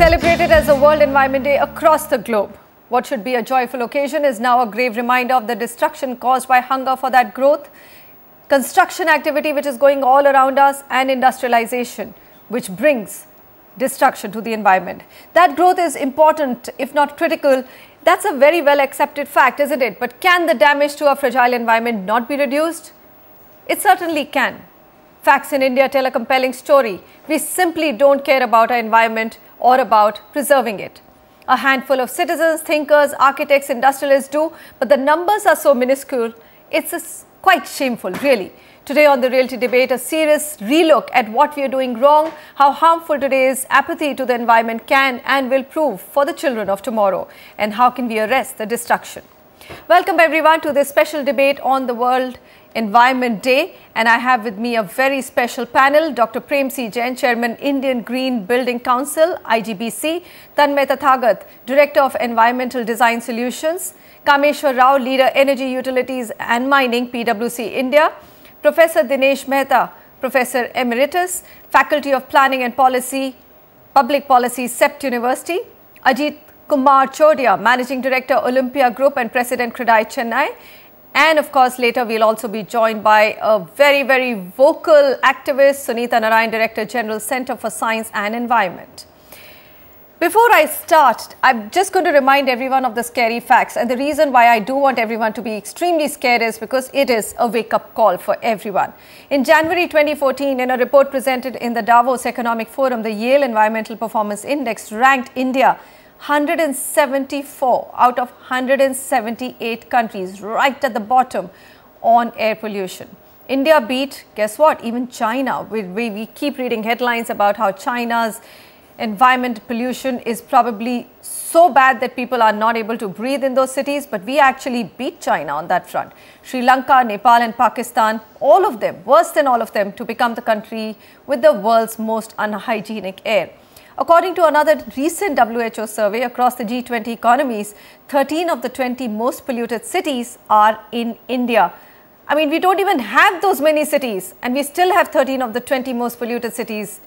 celebrated as a World Environment Day across the globe. What should be a joyful occasion is now a grave reminder of the destruction caused by hunger for that growth, construction activity which is going all around us, and industrialization which brings destruction to the environment. That growth is important, if not critical. That's a very well accepted fact, isn't it? But can the damage to a fragile environment not be reduced? It certainly can. Facts in India tell a compelling story. We simply don't care about our environment or about preserving it. A handful of citizens, thinkers, architects, industrialists do, but the numbers are so minuscule, it's quite shameful, really. Today on the Realty Debate, a serious relook at what we are doing wrong, how harmful today's apathy to the environment can and will prove for the children of tomorrow, and how can we arrest the destruction. Welcome everyone to this special debate on the World Environment Day, and I have with me a very special panel. Dr. Prem C Jain, Chairman, Indian Green Building Council, IGBC; Tanmay Tathagat, Director of Environmental Design Solutions; Kameswara Rao, Leader, Energy, Utilities and Mining, PwC India; Professor Dinesh Mehta, Professor Emeritus, Faculty of Planning and Policy, Public Policy, CEPT University; Ajit, Kumar, Chordia, Managing Director, Olympia Group and President, CREDAI, Chennai. And of course, later we'll also be joined by a very, very vocal activist, Sunita Narain, Director General, Center for Science and Environment. Before I start, I'm just going to remind everyone of the scary facts. And the reason why I do want everyone to be extremely scared is because it is a wake-up call for everyone. In January 2014, in a report presented in the Davos Economic Forum, the Yale Environmental Performance Index ranked India 174 out of 178 countries, right at the bottom on air pollution. India beat, guess what, even China. We keep reading headlines about how China's environment pollution is probably so bad that people are not able to breathe in those cities, but we actually beat China on that front. Sri Lanka, Nepal and Pakistan, all of them, worse than all of them, to become the country with the world's most unhygienic air. According to another recent WHO survey across the G20 economies, 13 of the 20 most polluted cities are in India. I mean, we don't even have those many cities, and we still have 13 of the 20 most polluted cities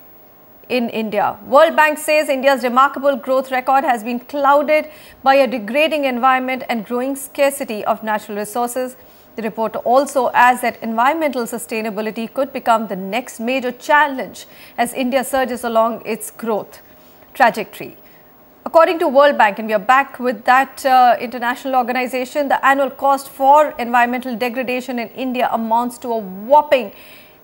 in India. World Bank says India's remarkable growth record has been clouded by a degrading environment and growing scarcity of natural resources. The report also adds that environmental sustainability could become the next major challenge as India surges along its growth trajectory. According to World Bank, and we are back with that international organization, the annual cost for environmental degradation in India amounts to a whopping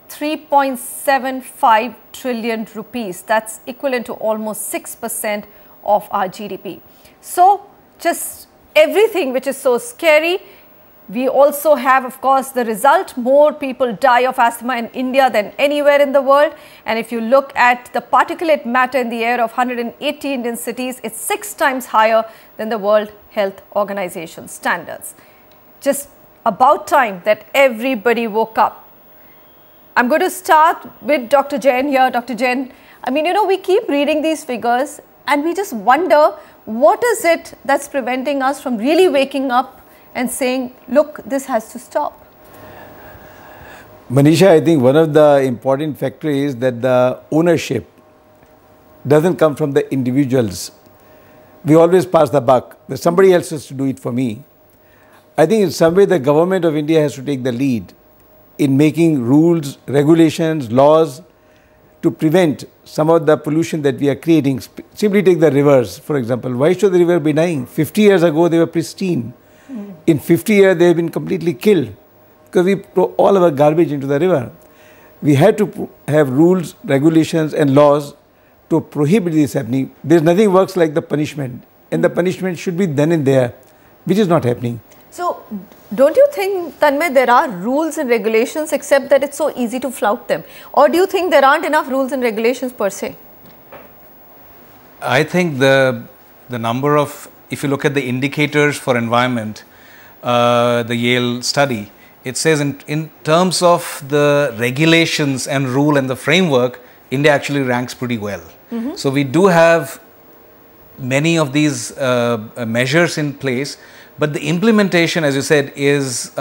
3.75 trillion rupees. That's equivalent to almost 6% of our GDP. So just everything which is so scary. We also have, of course, the result. More people die of asthma in India than anywhere in the world. And if you look at the particulate matter in the air of 180 Indian cities, it's 6 times higher than the World Health Organization standards. Just about time that everybody woke up. I'm going to start with Dr. Jain here. Dr. Jain, I mean, you know, we keep reading these figures and we just wonder, what is it that's preventing us from really waking up and saying, look, this has to stop? Manisha, I think one of the important factors is that the ownership doesn't come from the individuals. We always pass the buck, that somebody else has to do it for me. I think in some way the government of India has to take the lead in making rules, regulations, laws to prevent some of the pollution that we are creating. Simply take the rivers, for example. Why should the river be dying? 50 years ago, they were pristine. In 50 years, they have been completely killed because we throw all our garbage into the river. We had to have rules, regulations and laws to prohibit this happening. There's nothing works like the punishment, and the punishment should be then and there, which is not happening. So, don't you think, Tanmay, there are rules and regulations except that it's so easy to flout them? Or do you think there aren't enough rules and regulations per se? I think the number of, if you look at the indicators for environment, the Yale study, it says in terms of the regulations and rule and the framework, India actually ranks pretty well. So we do have many of these measures in place, but the implementation, as you said, is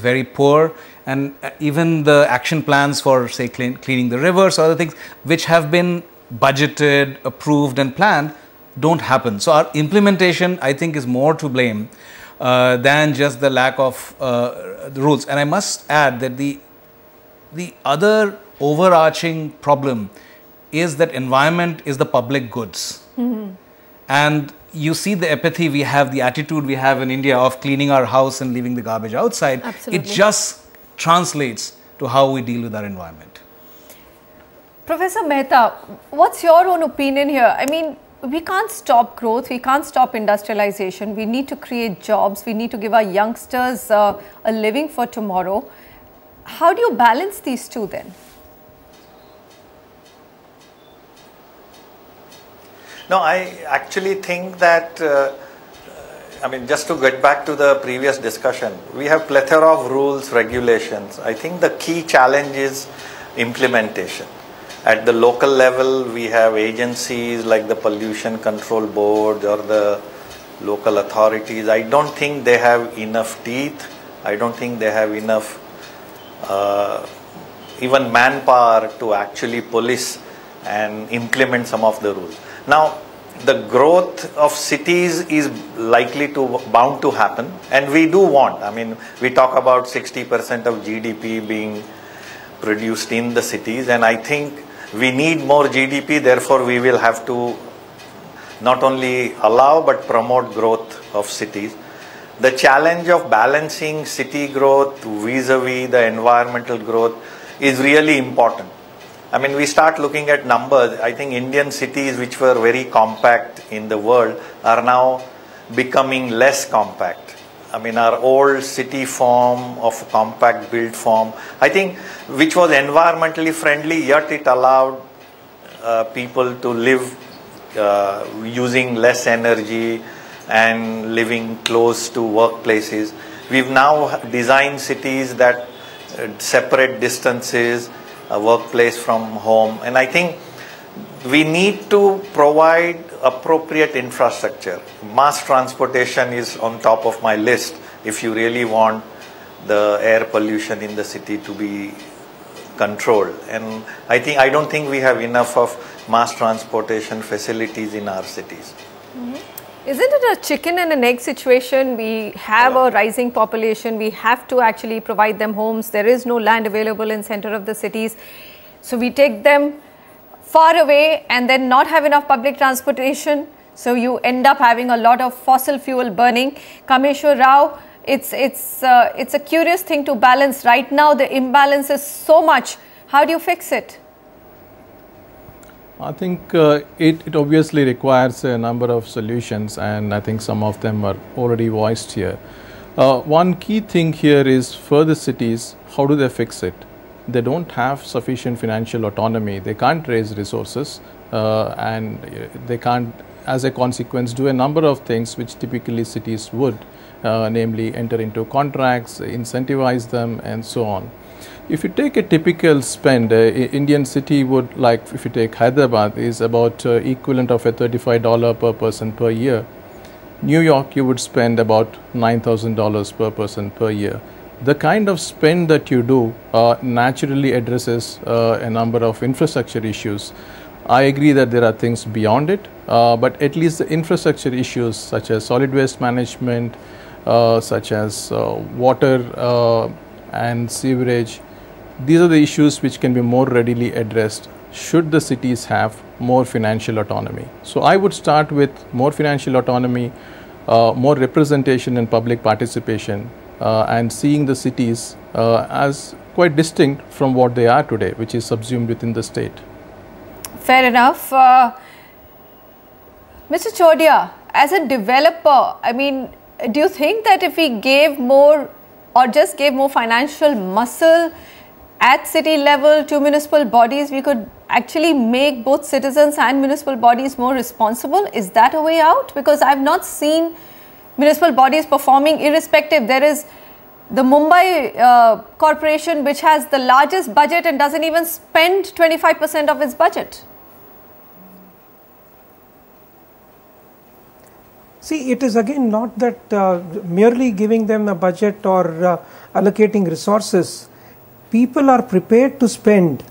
very poor, and even the action plans for, say, cleaning the rivers or other things which have been budgeted, approved and planned don't happen. So our implementation, I think, is more to blame than just the lack of the rules. And I must add that the other overarching problem is that environment is the public goods. And you see the apathy we have, the attitude we have in India of cleaning our house and leaving the garbage outside. Absolutely. It just translates to how we deal with our environment. Professor Mehta, what's your own opinion here? I mean, we can't stop growth, we can't stop industrialization, we need to create jobs, we need to give our youngsters a living for tomorrow. How do you balance these two then? No, I actually think that, I mean, just to get back to the previous discussion, we have plethora of rules, regulations. I think the key challenge is implementation. At the local level, we have agencies like the Pollution Control Board or the local authorities. I don't think they have enough teeth. I don't think they have enough even manpower to actually police and implement some of the rules. Now, the growth of cities is bound to happen, and we do want. I mean, we talk about 60% of GDP being produced in the cities, and I think we need more GDP. Therefore, we will have to not only allow but promote growth of cities. The challenge of balancing city growth vis-a-vis the environmental growth is really important. I mean, we start looking at numbers. I think Indian cities, which were very compact in the world, are now becoming less compact. I mean, our old city form of compact built form, I think, which was environmentally friendly, yet it allowed people to live using less energy and living close to workplaces. We've now designed cities that separate distances, a workplace from home, and I think we need to provide appropriate infrastructure. Mass transportation is on top of my list if you really want the air pollution in the city to be controlled. And I don't think we have enough of mass transportation facilities in our cities. Isn't it a chicken and an egg situation? We have a rising population, we have to actually provide them homes. There is no land available in center of the cities. So we take them far away and then not have enough public transportation. So you end up having a lot of fossil fuel burning. Kameswara Rao, it's a curious thing to balance. Right now the imbalance is so much. How do you fix it? I think it obviously requires a number of solutions, and I think some of them are already voiced here. One key thing here is for the cities, how do they fix it? They don't have sufficient financial autonomy. They can't raise resources and they can't, as a consequence, do a number of things which typically cities would, namely enter into contracts, incentivize them, and so on. If you take a typical spend, Indian city would, like if you take Hyderabad, is about equivalent of a $35 per person per year. New York, you would spend about $9,000 per person per year. The kind of spend that you do naturally addresses a number of infrastructure issues. I agree that there are things beyond it, but at least the infrastructure issues such as solid waste management, such as water and sewerage, these are the issues which can be more readily addressed should the cities have more financial autonomy. So I would start with more financial autonomy, more representation and public participation, and seeing the cities as quite distinct from what they are today, which is subsumed within the state. Fair enough. Mr. Chordia, as a developer, I mean, do you think that if we gave more or just gave more financial muscle at city level to municipal bodies, we could actually make both citizens and municipal bodies more responsible? Is that a way out? Because I have not seen municipal bodies performing irrespective. There is the Mumbai corporation, which has the largest budget and doesn't even spend 25% of its budget. See, it is again not that merely giving them a budget or allocating resources. People are prepared to spend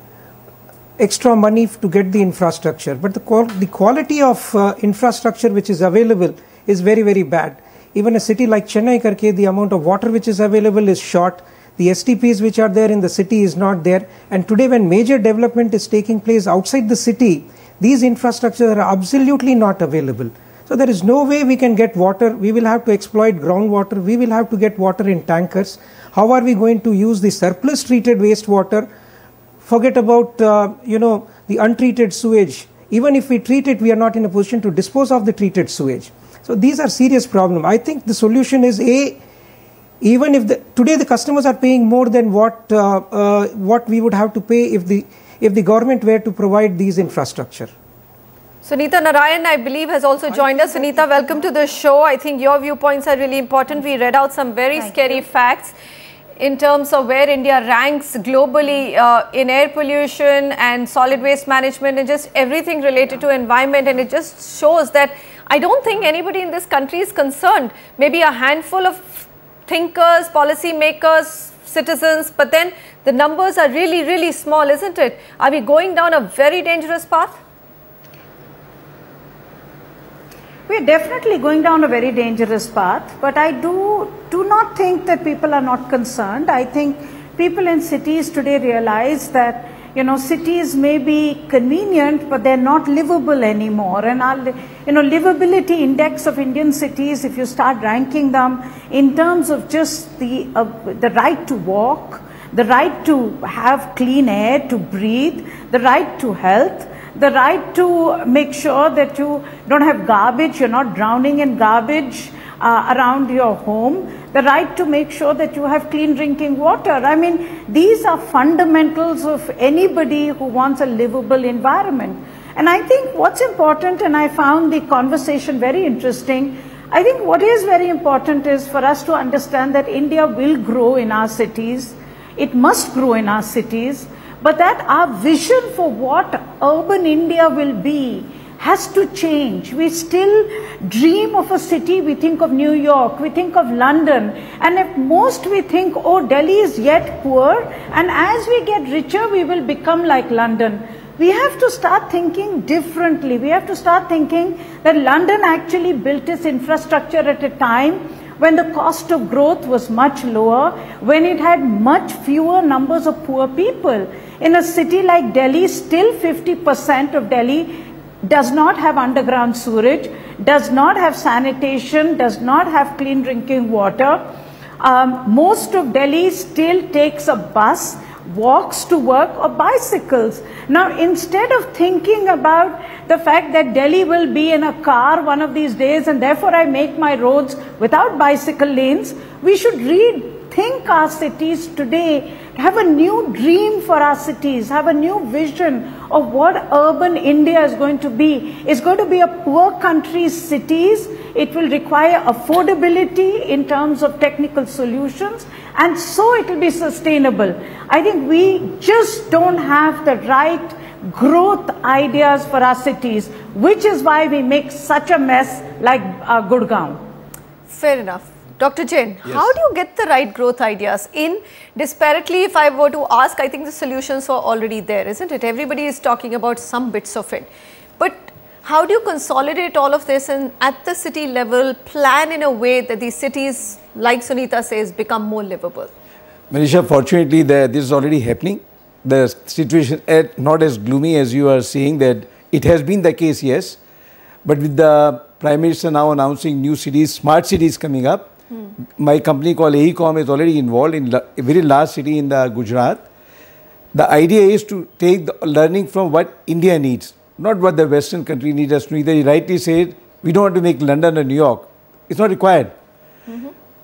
extra money to get the infrastructure, but the quality of infrastructure which is available is very, very bad. Even a city like Chennai Karke, the amount of water which is available is short. The STPs which are there in the city is not there. And today when major development is taking place outside the city, these infrastructures are absolutely not available. So there is no way we can get water. We will have to exploit groundwater. We will have to get water in tankers. How are we going to use the surplus treated wastewater? Forget about, the untreated sewage. Even if we treat it, we are not in a position to dispose of the treated sewage. So these are serious problems. I think the solution is even if today the customers are paying more than what we would have to pay if the government were to provide these infrastructure. Sunita Narain, I believe, has also joined us. Sunita, welcome to the show. I think your viewpoints are really important. We read out some very scary facts in terms of where India ranks globally in air pollution and solid waste management and just everything related to environment, and it just shows that I don't think anybody in this country is concerned. Maybe a handful of thinkers, policy makers, citizens, but then the numbers are really, really small, isn't it? Are we going down a very dangerous path? We are definitely going down a very dangerous path, but I do not think that people are not concerned. I think people in cities today realize that, cities may be convenient, but they're not livable anymore. And our, livability index of Indian cities, if you start ranking them in terms of just the right to walk, the right to have clean air to breathe, the right to health, the right to make sure that you don't have garbage, you're not drowning in garbage around your home, the right to make sure that you have clean drinking water. I mean, these are fundamentals of anybody who wants a livable environment. And I think what's important, and I found the conversation very interesting, I think what is very important is for us to understand that India will grow in our cities. It must grow in our cities. But that our vision for what urban India will be has to change. We still dream of a city, we think of New York, we think of London, and at most we think, oh, Delhi is yet poor, and as we get richer, we will become like London. We have to start thinking differently. We have to start thinking that London actually built its infrastructure at a time when the cost of growth was much lower, when it had much fewer numbers of poor people. In a city like Delhi, still 50% of Delhi does not have underground sewerage, does not have sanitation, does not have clean drinking water. Most of Delhi still takes a bus, walks to work, or bicycles. Now, instead of thinking about the fact that Delhi will be in a car one of these days and therefore I make my roads without bicycle lanes, we should rethink our cities today, have a new dream for our cities, have a new vision of what urban India is going to be. It's going to be a poor country's cities. It will require affordability in terms of technical solutions, and so it will be sustainable. I think we just don't have the right growth ideas for our cities, which is why we make such a mess like Gurgaon. Fair enough. Dr. Jain, yes. How do you get the right growth ideas? In disparately, if I were to ask, I think the solutions are already there, isn't it? Everybody is talking about some bits of it. But how do you consolidate all of this and at the city level plan in a way that these cities, like Sunita says, become more livable? Manisha, fortunately, this is already happening. The situation is not as gloomy as you are saying that it has been the case, yes. But with the Prime Minister now announcing new cities, smart cities coming up, my company called AECOM is already involved in a very large city in the Gujarat. The idea is to take the learning from what India needs, not what the Western country needs. As Sunita rightly said, we don't want to make London or New York. It's not required.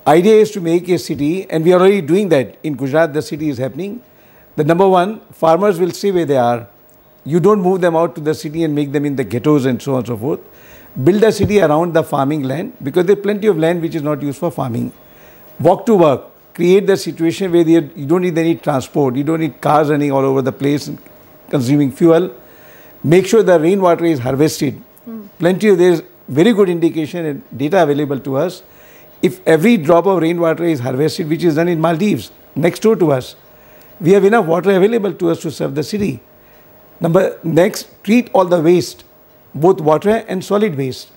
Idea is to make a city, and we are already doing that. In Gujarat, the city is happening. The number one, farmers will stay where they are. You don't move them out to the city and make them in the ghettos and so on and so forth. Build a city around the farming land, because there is plenty of land which is not used for farming. Walk to work. Create the situation where you don't need any transport. You don't need cars running all over the place and consuming fuel. Make sure the rainwater is harvested. Plenty of, there is very good indication and data available to us. If every drop of rainwater is harvested, which is done in Maldives, next door to us, we have enough water available to us to serve the city. Next, treat all the waste, both water and solid waste.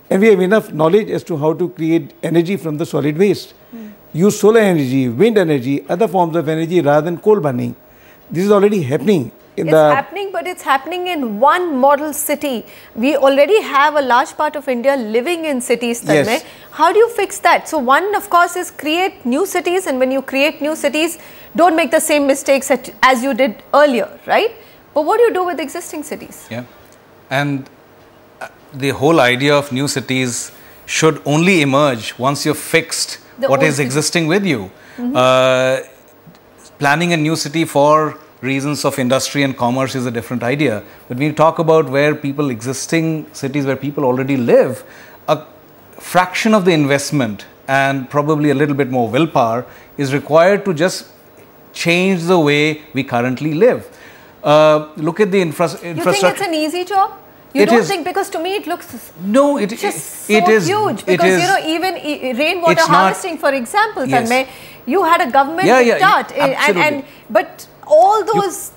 And we have enough knowledge as to how to create energy from the solid waste. Use solar energy, wind energy, other forms of energy rather than coal burning. This is already happening. It's happening, but it's happening in one model city. We already have a large part of India living in cities, Tanmay. Yes. How do you fix that? So one, of course, is create new cities, and when you create new cities, don't make the same mistakes as you did earlier, right? But what do you do with existing cities? Yeah, and the whole idea of new cities should only emerge once you've fixed what is existing with you. Planning a new city for reasons of industry and commerce is a different idea. But when you talk about existing cities where people already live, a fraction of the investment and probably a little bit more willpower is required to just change the way we currently live. Look at the infrastructure. You think it's an easy job? You don't think, because to me it looks just huge, because you know, even rainwater harvesting, for example, Tanmay, you had a government start, but all those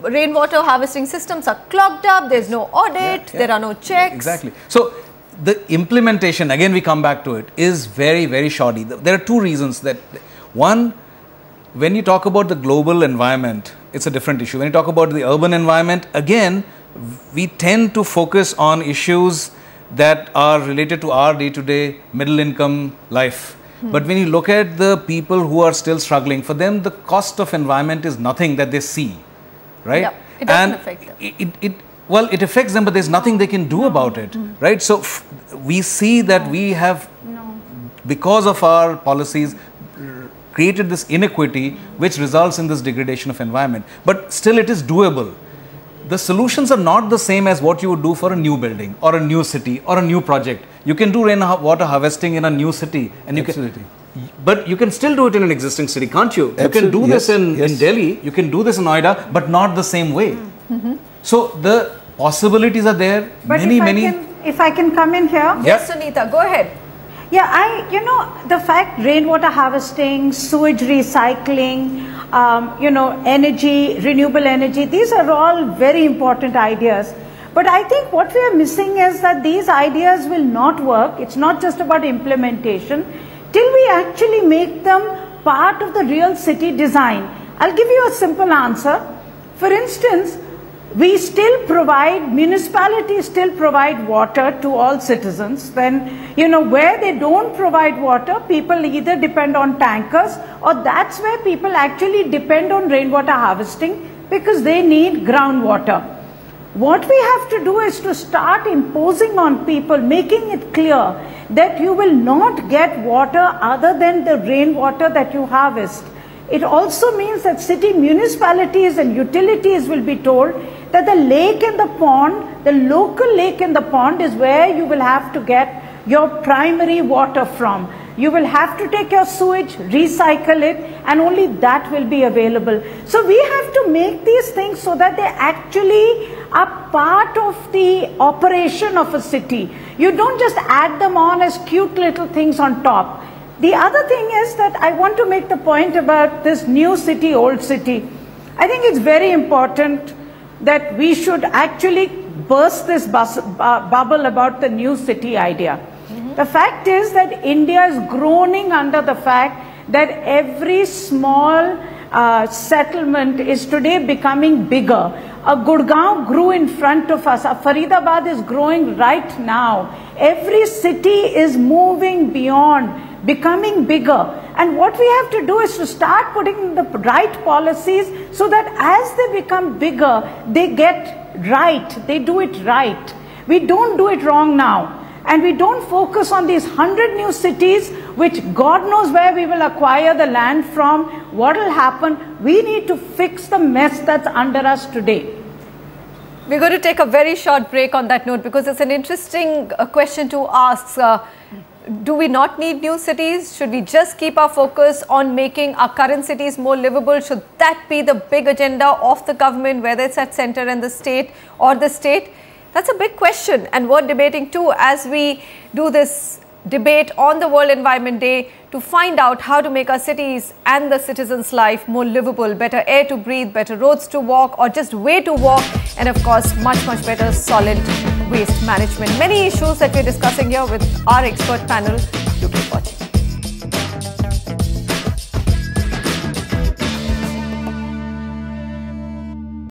rainwater harvesting systems are clogged up, there's no audit, there are no checks. Exactly. So the implementation, again we come back to it, is very, very shoddy. There are two reasons. That one, when you talk about the global environment, it's a different issue. When you talk about the urban environment, again, we tend to focus on issues that are related to our day-to-day middle income life. But when you look at the people who are still struggling, for them the cost of environment is nothing that they see, right? Yeah, it doesn't affect them. Well, it affects them, but there's nothing they can do about it, right? So we see that we have, because of our policies, created this inequity which results in this degradation of environment. But still it is doable. The solutions are not the same as what you would do for a new building or a new city or a new project. You can do rainwater harvesting in a new city, and but you can still do it in an existing city, can't you? You can do this in Delhi, you can do this in Noida, but not the same way. So the possibilities are there. But if I can come in here. Yes, Sunita, go ahead. Yeah, the fact rainwater harvesting, sewage recycling, energy, renewable energy, these are all very important ideas. But I think what we are missing is that these ideas will not work. It's not just about implementation till we actually make them part of the real city design. I'll give you a simple answer. For instance, municipalities still provide water to all citizens. Then, where they don't provide water, people either depend on tankers, or that's where people actually depend on rainwater harvesting because they need groundwater. What we have to do is to start imposing on people, making it clear that you will not get water other than the rainwater that you harvest. It also means that city municipalities and utilities will be told that the lake and the pond, the local lake and the pond, is where you will have to get your primary water from. You will have to take your sewage, recycle it, and only that will be available. So we have to make these things so that they actually are part of the operation of a city. You don't just add them on as cute little things on top. The other thing is that I want to make the point about this new city, old city. I think it's very important that we should actually burst this bubble about the new city idea. The fact is that India is groaning under the fact that every small settlement is today becoming bigger. A Gurgaon grew in front of us. A Faridabad is growing right now. Every city is moving beyond, becoming bigger. And what we have to do is to start putting the right policies so that as they become bigger, they get right. They do it right. We don't do it wrong now. And we don't focus on these 100 new cities, which God knows where we will acquire the land from, what will happen. We need to fix the mess that's under us today. We're going to take a very short break on that note, because it's an interesting question to ask. Do we not need new cities? Should we just keep our focus on making our current cities more livable? Should that be the big agenda of the government, whether it's at center and the state or the state? That's a big question, and worth debating too as we do this debate on the World Environment Day to find out how to make our cities and the citizens' life more livable, better air to breathe, better roads to walk or just way to walk, and of course much better solid waste management. Many issues that we're discussing here with our expert panel. Do keep watching.